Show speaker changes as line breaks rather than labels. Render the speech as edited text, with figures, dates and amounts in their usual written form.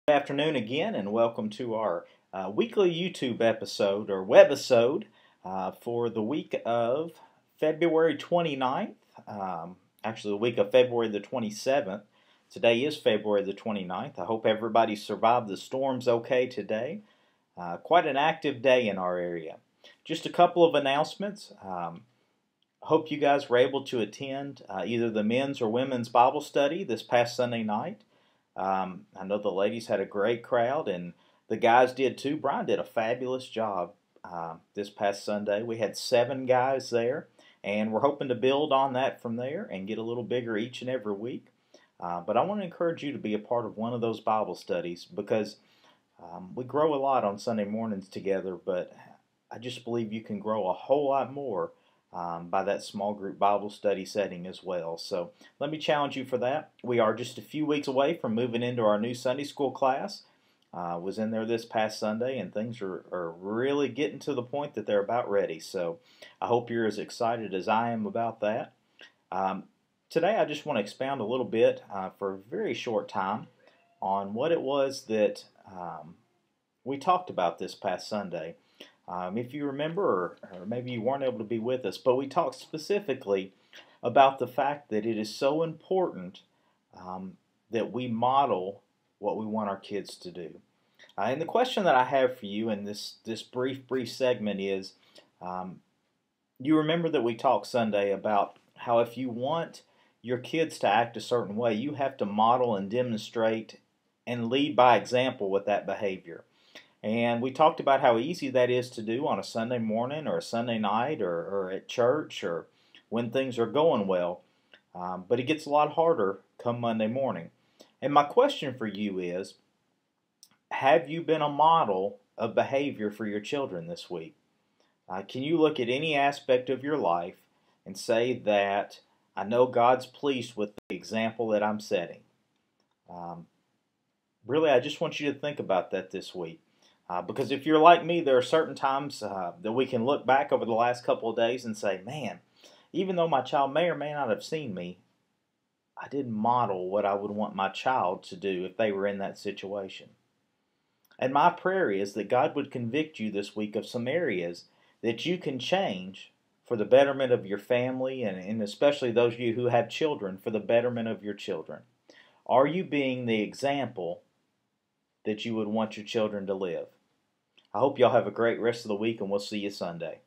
Good afternoon again, and welcome to our weekly YouTube episode or webisode for the week of February 29th. Actually, the week of February the 27th. Today is February the 29th. I hope everybody survived the storms okay today. Quite an active day in our area. Just a couple of announcements. Hope you guys were able to attend either the men's or women's Bible study this past Sunday night. I know the ladies had a great crowd, and the guys did too. Brian did a fabulous job this past Sunday. We had 7 guys there, and we're hoping to build on that from there and get a little bigger each and every week. But I want to encourage you to be a part of one of those Bible studies because we grow a lot on Sunday mornings together, but I just believe you can grow a whole lot more by that small group Bible study setting as well. So let me challenge you for that. We are just a few weeks away from moving into our new Sunday school class. Was in there this past Sunday, and things are really getting to the point that they're about ready. So I hope you're as excited as I am about that. Today I just want to expound a little bit for a very short time on what it was that we talked about this past Sunday. If you remember, or maybe you weren't able to be with us, but we talked specifically about the fact that it is so important that we model what we want our kids to do. And the question that I have for you in this brief segment is, you remember that we talked Sunday about how if you want your kids to act a certain way, you have to model and demonstrate and lead by example with that behavior. And we talked about how easy that is to do on a Sunday morning or a Sunday night or at church or when things are going well. But it gets a lot harder come Monday morning. And my question for you is, have you been a model of behavior for your children this week? Can you look at any aspect of your life and say that I know God's pleased with the example that I'm setting? Really, I just want you to think about that this week. Because if you're like me, there are certain times that we can look back over the last couple of days and say, man, even though my child may or may not have seen me, I didn't model what I would want my child to do if they were in that situation. And my prayer is that God would convict you this week of some areas that you can change for the betterment of your family and especially those of you who have children, for the betterment of your children. Are you being the example that you would want your children to live? I hope y'all have a great rest of the week, and we'll see you Sunday.